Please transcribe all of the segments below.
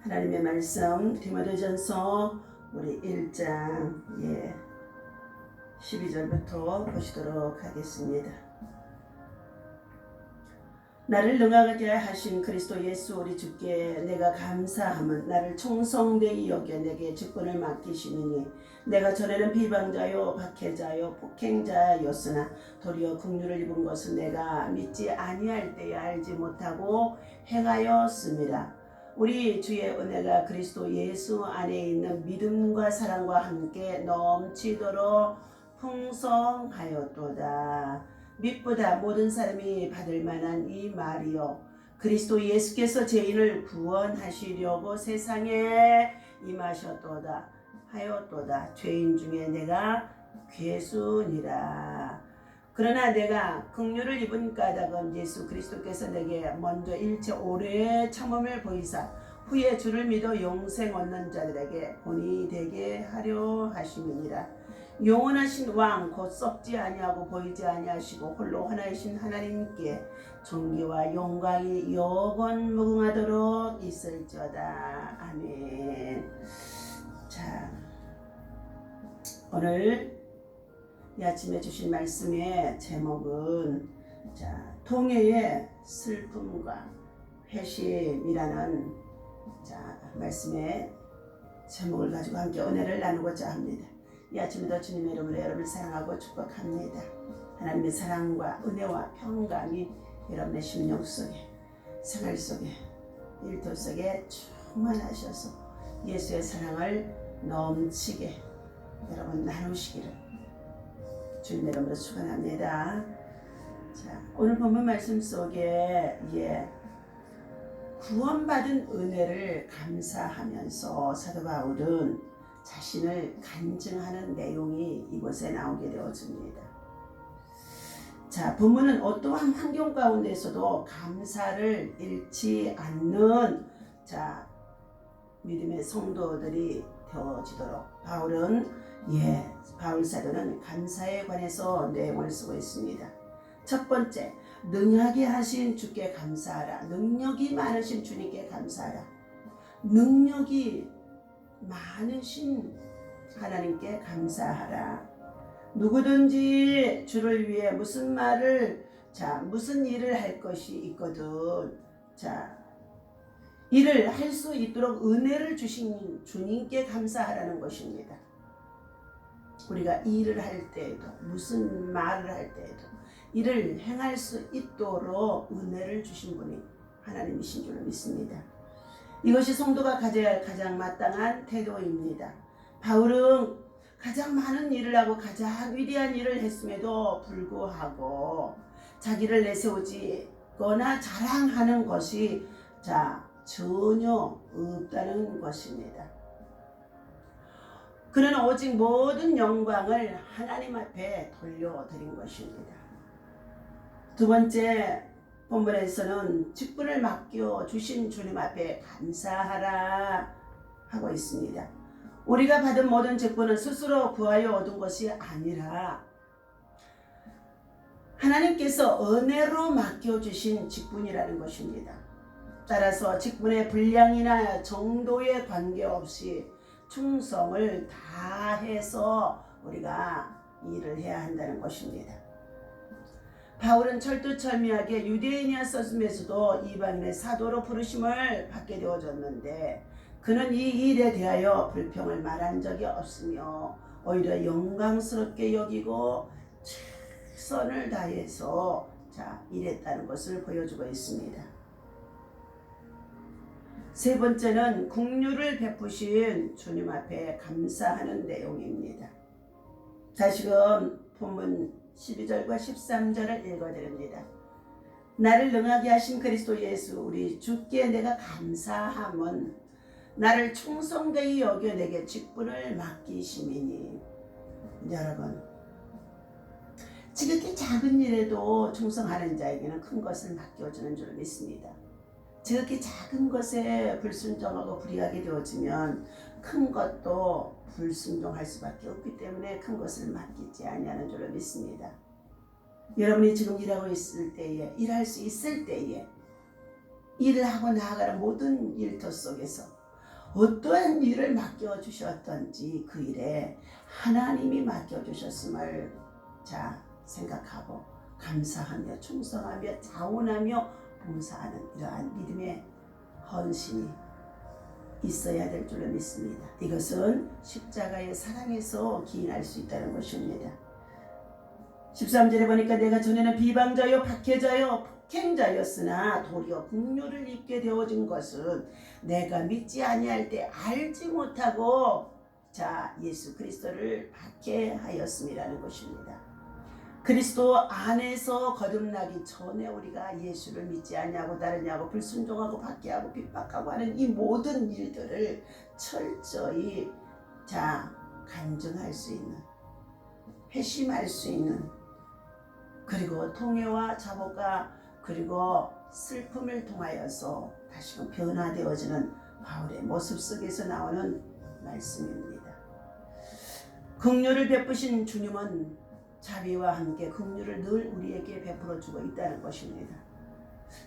하나님의 말씀 디모데전서 우리 1장 12절부터 보시도록 하겠습니다. 나를 능하게 하신 그리스도 예수 우리 주께 내가 감사함은 나를 충성되이 여겨 내게 직분을 맡기시니 내가 전에는 비방자요 박해자요 폭행자였으나 도리어 긍휼을 입은 것은 내가 믿지 아니할 때에 알지 못하고 행하였습니다. 우리 주의 은혜가 그리스도 예수 안에 있는 믿음과 사랑과 함께 넘치도록 풍성하였도다. 믿보다 모든 사람이 받을 만한 이 말이요 그리스도 예수께서 죄인을 구원하시려고 세상에 임하셨도다 하였도다. 죄인 중에 내가 괴순이라. 그러나 내가 긍휼을 입은 까닭은 예수 그리스도께서 내게 먼저 일체 오래 참음을 보이사 후에 주를 믿어 영생 얻는 자들에게 본이 되게 하려 하심이니라. 영원하신 왕 곧 썩지 아니하고 보이지 아니하시고 홀로 하나이신 하나님께 존귀와 영광이 영원 무궁하도록 있을지어다. 아멘. 자, 오늘 이 아침에 주신 말씀의 제목은 통회의 슬픔과 회심이라는 말씀의 제목을 가지고 함께 은혜를 나누고자 합니다. 이 아침에도 주님의 이름으로 여러분을 사랑하고 축복합니다. 하나님의 사랑과 은혜와 평강이 여러분의 심령 속에, 생활 속에, 일터 속에 충만하셔서 예수의 사랑을 넘치게 여러분 나누시기를 주님의 이름으로 축원합니다. 자, 오늘 본문 말씀 속에 구원받은 은혜를 감사하면서 사도 바울은 자신을 간증하는 내용이 이곳에 나오게 되어집니다. 자, 본문은 어떠한 환경 가운데서도 감사를 잃지 않는 믿음의 성도들이 되어지도록 바울 사도는 감사에 관해서 내용을 쓰고 있습니다. 첫 번째, 능하게 하신 주께 감사하라. 능력이 많으신 주님께 감사하라. 능력이 많으신 하나님께 감사하라. 누구든지 주를 위해 무슨 일을 할 것이 있거든 일을 할 수 있도록 은혜를 주신 주님께 감사하라는 것입니다. 우리가 일을 할 때에도 무슨 말을 할 때에도 일을 행할 수 있도록 은혜를 주신 분이 하나님이신 줄 믿습니다. 이것이 성도가 가져야 할 가장 마땅한 태도입니다. 바울은 가장 많은 일을 하고 가장 위대한 일을 했음에도 불구하고 자기를 내세우거나 자랑하는 것이 전혀 없다는 것입니다. 그는 오직 모든 영광을 하나님 앞에 돌려드린 것입니다. 두 번째, 본문에서는 직분을 맡겨주신 주님 앞에 감사하라 하고 있습니다. 우리가 받은 모든 직분은 스스로 구하여 얻은 것이 아니라 하나님께서 은혜로 맡겨주신 직분이라는 것입니다. 따라서 직분의 분량이나 정도에 관계없이 충성을 다해서 우리가 일을 해야 한다는 것입니다. 바울은 철두철미하게 유대인이었음에서도 이방인의 사도로 부르심을 받게 되어졌는데 그는 이 일에 대하여 불평을 말한 적이 없으며 오히려 영광스럽게 여기고 최선을 다해서 일했다는 것을 보여주고 있습니다. 세 번째는 긍휼을 베푸신 주님 앞에 감사하는 내용입니다. 다시금 본문 12절과 13절을 읽어드립니다. 나를 능하게 하신 그리스도 예수 우리 주께 내가 감사함은 나를 충성되이 여겨 내게 직분을 맡기심이니. 여러분, 지극히 작은 일에도 충성하는 자에게는 큰 것을 맡겨주는 줄 믿습니다. 지극히 작은 것에 불순종하고 불의하게 되어지면 큰 것도 불순종할 수밖에 없기 때문에 큰 것을 맡기지 아니하는 줄로 믿습니다. 여러분이 지금 일하고 있을 때에, 일할 수 있을 때에 일을 하고 나아가는 모든 일터 속에서 어떠한 일을 맡겨주셨던지 그 일에 하나님이 맡겨주셨음을 생각하고 감사하며 충성하며 자원하며 봉사하는 이러한 믿음의 헌신이 있어야 될 줄로 믿습니다. 이것은 십자가의 사랑에서 기인할 수 있다는 것입니다. 13절에 보니까 내가 전에는 비방자요 박해자요 폭행자였으나 도리어 긍휼을 입게 되어진 것은 내가 믿지 아니할 때 알지 못하고 예수 그리스도를 박해하였음이라는 것입니다. 그리스도 안에서 거듭나기 전에 우리가 예수를 믿지 아니하고 다르냐고 불순종하고 박해하고 핍박하고 하는 이 모든 일들을 철저히 간증할 수 있는, 회심할 수 있는, 그리고 통회와 자복과 그리고 슬픔을 통하여서 다시금 변화되어지는 바울의 모습 속에서 나오는 말씀입니다. 긍휼을 베푸신 주님은 자비와 함께 긍휼을 늘 우리에게 베풀어 주고 있다는 것입니다.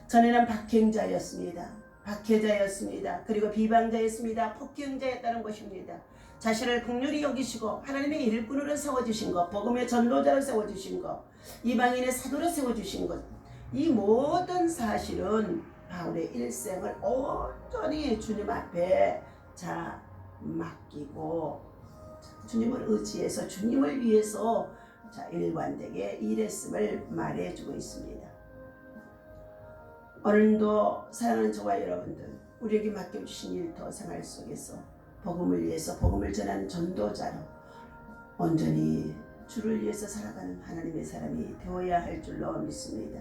전에는 박행자였습니다. 박해자였습니다. 그리고 비방자였습니다. 폭행자였다는 것입니다. 자신을 긍휼히 여기시고 하나님의 일꾼으로 세워주신 것, 복음의 전도자로 세워주신 것, 이방인의 사도로 세워주신 것, 이 모든 사실은 바울의 일생을 온전히 주님 앞에 맡기고 주님을 의지해서 주님을 위해서 일관되게 일했음을 말해주고 있습니다. 오늘도 사랑하는 저와 여러분들, 우리에게 맡겨주신 일터 생활 속에서 복음을 위해서 복음을 전하는 전도자로 온전히 주를 위해서 살아가는 하나님의 사람이 되어야 할 줄로 믿습니다.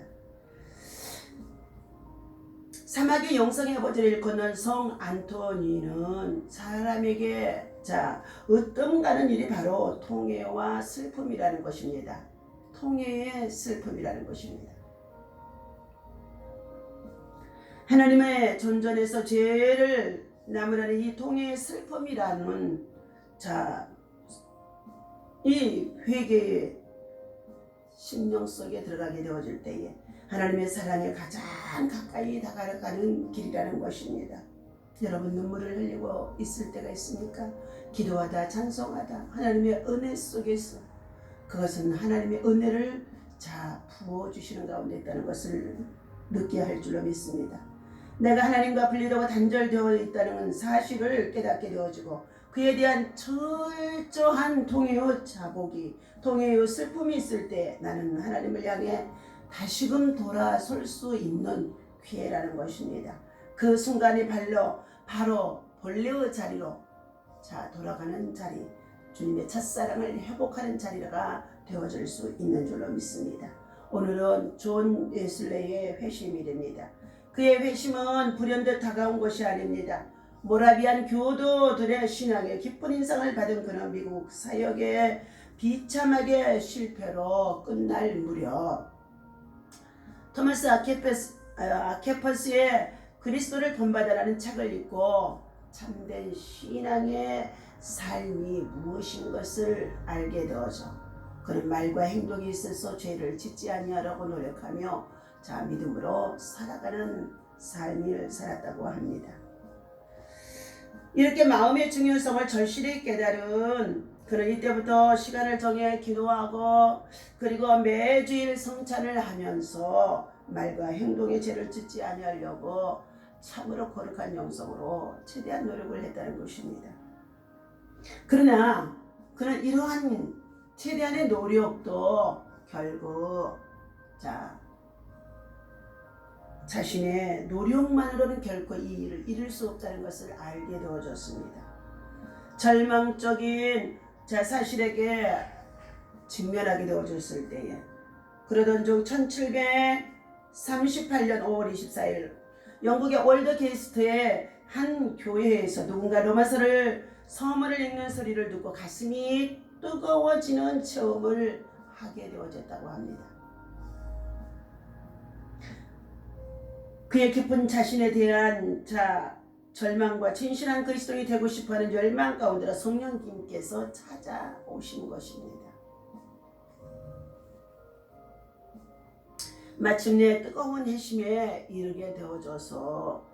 사막의 영성의 아버지를 일컫는 성 안토니는 사람에게 으뜸 가는 일이 바로 통회와 슬픔이라는 것입니다. 통회의 슬픔이라는 것입니다. 하나님의 존전에서 죄를 남으라는 이 통회의 슬픔이라는 이 회개의 심령 속에 들어가게 되어질 때에 하나님의 사랑에 가장 가까이 다가가는 길이라는 것입니다. 여러분 눈물을 흘리고 있을 때가 있습니까? 기도하다 찬송하다 하나님의 은혜 속에서 그것은 하나님의 은혜를 부어주시는 가운데 있다는 것을 느껴야 할 줄로 믿습니다. 내가 하나님과 분리되고 단절되어 있다는 사실을 깨닫게 되어지고 그에 대한 철저한 통회의 자복이, 통회의 슬픔이 있을 때 나는 하나님을 향해 다시금 돌아설 수 있는 기회라는 것입니다. 그 순간이 바로 본래의 자리로 돌아가는 자리, 주님의 첫사랑을 회복하는 자리가 되어질 수 있는 줄로 믿습니다. 오늘은 존 웨슬레이의 회심일입니다. 그의 회심은 불현듯 다가온 것이 아닙니다. 모라비안 교도들의 신앙에 기쁜 인상을 받은 그는 미국 사역에 비참하게 실패로 끝날 무렵 토마스 아케퍼스의 그리스도를 본받아라는 책을 읽고 참된 신앙의 삶이 무엇인 것을 알게 되어져 그는 말과 행동에 있어서 죄를 짓지 아니하라고 노력하며 믿음으로 살아가는 삶을 살았다고 합니다. 이렇게 마음의 중요성을 절실히 깨달은 그는 이때부터 시간을 정해 기도하고 그리고 매주일 성찬을 하면서 말과 행동의 죄를 짓지 아니하려고 참으로 거룩한 영성으로 최대한 노력을 했다는 것입니다. 그러나 그는 이러한 최대한의 노력도 결국 자신의 노력만으로는 결코 이 일을 이룰 수 없다는 것을 알게 되어졌습니다. 절망적인 사실에게 직면하게 되어졌을 때에 그러던 중 1738년 5월 24일 영국의 올드 게이스트의 한 교회에서 누군가 로마서를 서문을 읽는 소리를 듣고 가슴이 뜨거워지는 체험을 하게 되어졌다고 합니다. 그의 깊은 자신에 대한 절망과 진실한 그리스도인이 되고 싶어하는 열망 가운데로 성령님께서 찾아오신 것입니다. 마침내 뜨거운 회심에 이르게 되어져서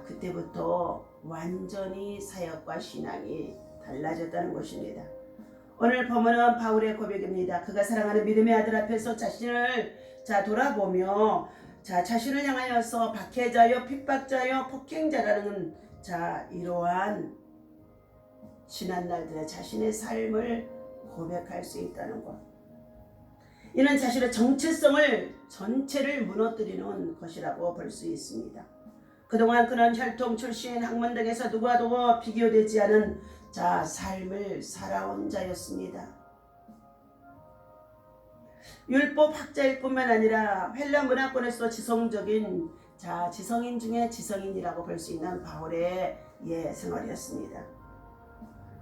그때부터 완전히 사역과 신앙이 달라졌다는 것입니다. 오늘 본문은 바울의 고백입니다. 그가 사랑하는 믿음의 아들 앞에서 자신을 돌아보며 자신을 향하여서 박해자여 핍박자여 폭행자라는 이러한 지난 날들의 자신의 삶을 고백할 수 있다는 것. 이는 자신의 정체성을 전체를 무너뜨리는 것이라고 볼 수 있습니다. 그동안 그는 혈통, 출신, 학문 등에서 누구와도 비교되지 않은 삶을 살아온 자였습니다. 율법 학자일 뿐만 아니라 헬라 문화권에서 지성적인 지성인 중에 지성인이라고 볼 수 있는 바울의 생활이었습니다.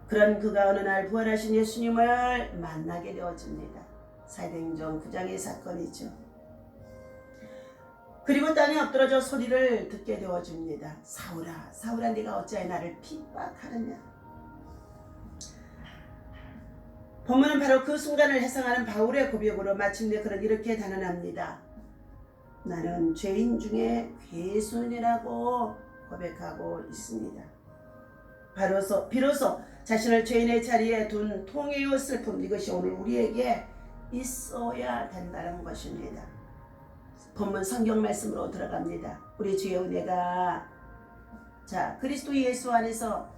그런 그가 어느 날 부활하신 예수님을 만나게 되어집니다. 사도행전 9장의 사건이죠. 그리고 땅에 엎드러져 소리를 듣게 되어집니다. 사울아, 사울아, 네가 어찌하여 나를 핍박하느냐. 본문은 바로 그 순간을 해상하는 바울의 고백으로 마침내 그는 이렇게 단언합니다. 나는 죄인 중에 괴순이라고 고백하고 있습니다. 비로소 자신을 죄인의 자리에 둔 통회의 슬픔, 이것이 오늘 우리에게 있어야 된다는 것입니다. 본문 성경 말씀으로 들어갑니다. 우리 주의 은혜가 그리스도 예수 안에서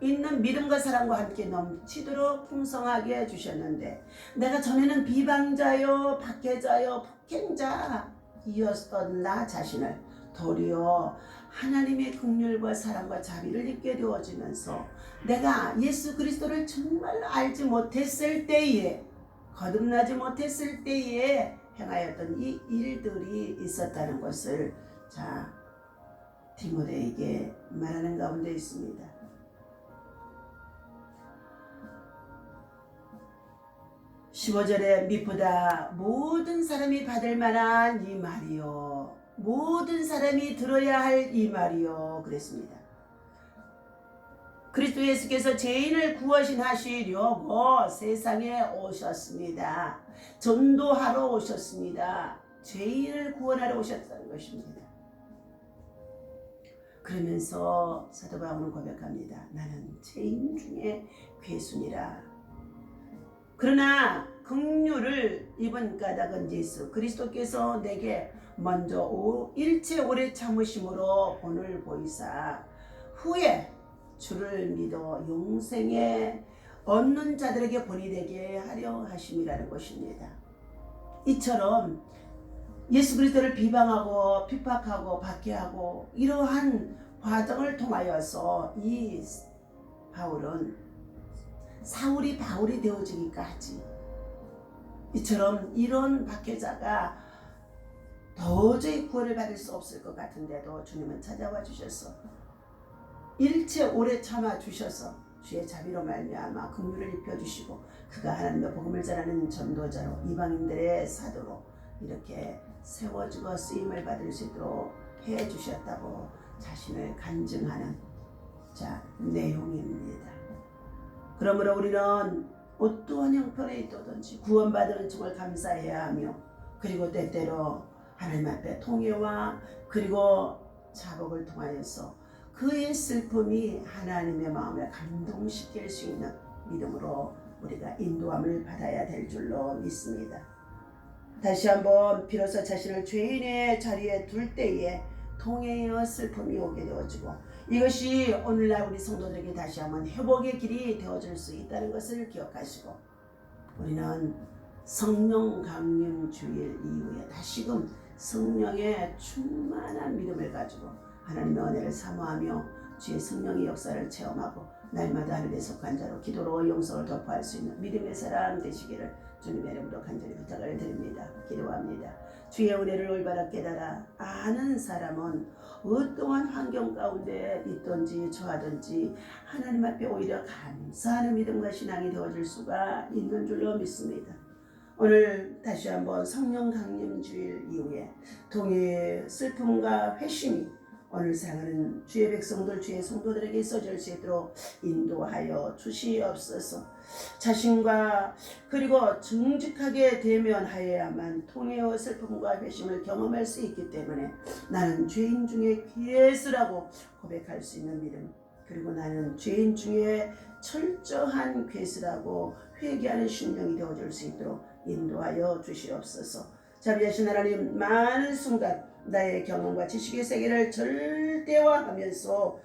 있는 믿음과 사랑과 함께 넘치도록 풍성하게 해주셨는데, 내가 전에는 비방자요 박해자요 폭행자이었던 나 자신을 도리어 하나님의 긍휼과 사랑과 자비를 입게 되어지면서 내가 예수 그리스도를 정말 알지 못했을 때에, 거듭나지 못했을 때에 행하였던 이 일들이 있었다는 것을 디모데에게 말하는 가운데 있습니다. 15절에 미쁘다 모든 사람이 받을 만한 이 말이요, 모든 사람이 들어야 할 이 말이요 그랬습니다. 그리스도 예수께서 죄인을 구원하시려고 세상에 오셨습니다. 전도하러 오셨습니다. 죄인을 구원하러 오셨다는 것입니다. 그러면서 사도 바울은 고백합니다. 나는 죄인 중에 괴순이라. 그러나 긍휼을 입은 까닭은 예수 그리스도께서 내게 먼저 일체 오래 참으심으로 본을 보이사 후에 주를 믿어 영생에 얻는 자들에게 본이 되게 하려 하심이라는 것입니다. 이처럼 예수 그리스도를 비방하고 핍박하고 박해하고 이러한 과정을 통하여서 이 바울은 사울이 바울이 되어지기까지, 이처럼 이런 박해자가 도저히 구원을 받을 수 없을 것 같은데도 주님은 찾아와 주셔서 일체 오래 참아 주셔서 주의 자비로 말미암아 긍휼을 입혀주시고 그가 하나님의 복음을 전하는 전도자로 이방인들의 사도로 이렇게 세워주고 쓰임을 받을 수 있도록 해주셨다고 자신을 간증하는 내용입니다. 그러므로 우리는 어떠한 형편에 있든지 구원받은 은총을 감사해야 하며, 그리고 때때로 하나님 앞에 통회와 그리고 자복을 통하여서 그의 슬픔이 하나님의 마음을 감동시킬 수 있는 믿음으로 우리가 인도함을 받아야 될 줄로 믿습니다. 다시 한번 비로소 자신을 죄인의 자리에 둘 때에 통회의 슬픔이 오게 되어지고, 이것이 오늘날 우리 성도들에게 다시 한번 회복의 길이 되어줄 수 있다는 것을 기억하시고, 우리는 성령 강림 주일 이후에 다시금 성령의 충만한 믿음을 가지고 하나님의 은혜를 사모하며 주의 성령의 역사를 체험하고 날마다 하늘에 속한 자로 기도로 영성을 돌파할 수 있는 믿음의 사람 되시기를 주님의 이름으로 간절히 부탁을 드립니다. 기도합니다. 주의 은혜를 올바라 깨달아 아는 사람은 어떠한 환경 가운데 있든지 처하든지 하나님 앞에 오히려 감사하는 믿음과 신앙이 되어질 수가 있는 줄로 믿습니다. 오늘 다시 한번 성령 강림 주일 이후에 동의 슬픔과 회심이 오늘 사랑하는 주의 백성들, 주의 성도들에게 있어질 수 있도록 인도하여 주시옵소서. 자신과 그리고 정직하게 대면하여야만 통해어 슬픔과 회심을 경험할 수 있기 때문에 나는 죄인 중에 괴수라고 고백할 수 있는 믿음, 그리고 나는 죄인 중에 철저한 괴수라고 회개하는 심령이 되어줄 수 있도록 인도하여 주시옵소서. 자비하신 하나님, 많은 순간 나의 경험과 지식의 세계를 절대화하면서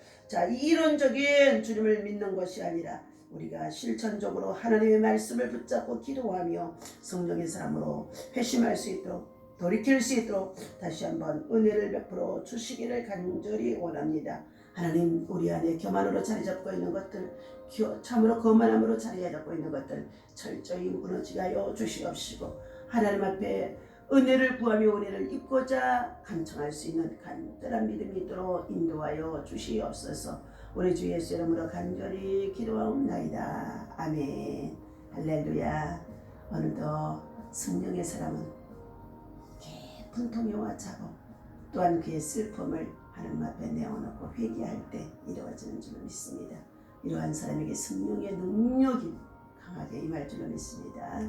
이론적인 주님을 믿는 것이 아니라 우리가 실천적으로 하나님의 말씀을 붙잡고 기도하며 성령의 사람으로 회심할 수 있도록, 돌이킬 수 있도록 다시 한번 은혜를 베풀어 주시기를 간절히 원합니다. 하나님, 우리 안에 교만으로 자리 잡고 있는 것들, 참으로 거만함으로 자리 잡고 있는 것들 철저히 무너지게 하여 주시옵시고, 하나님 앞에 은혜를 구하며 은혜를 입고자 간청할 수 있는 간절한 믿음이 있도록 인도하여 주시옵소서. 우리 주 예수 이름으로 간절히 기도하옵나이다. 아멘. 할렐루야. 오늘도 성령의 사람은 깊은 통요와 작업, 또한 그의 슬픔을 하나님 앞에 내어놓고 회개할 때 이루어지는 줄로 믿습니다. 이러한 사람에게 성령의 능력이 강하게 임할 줄로 믿습니다.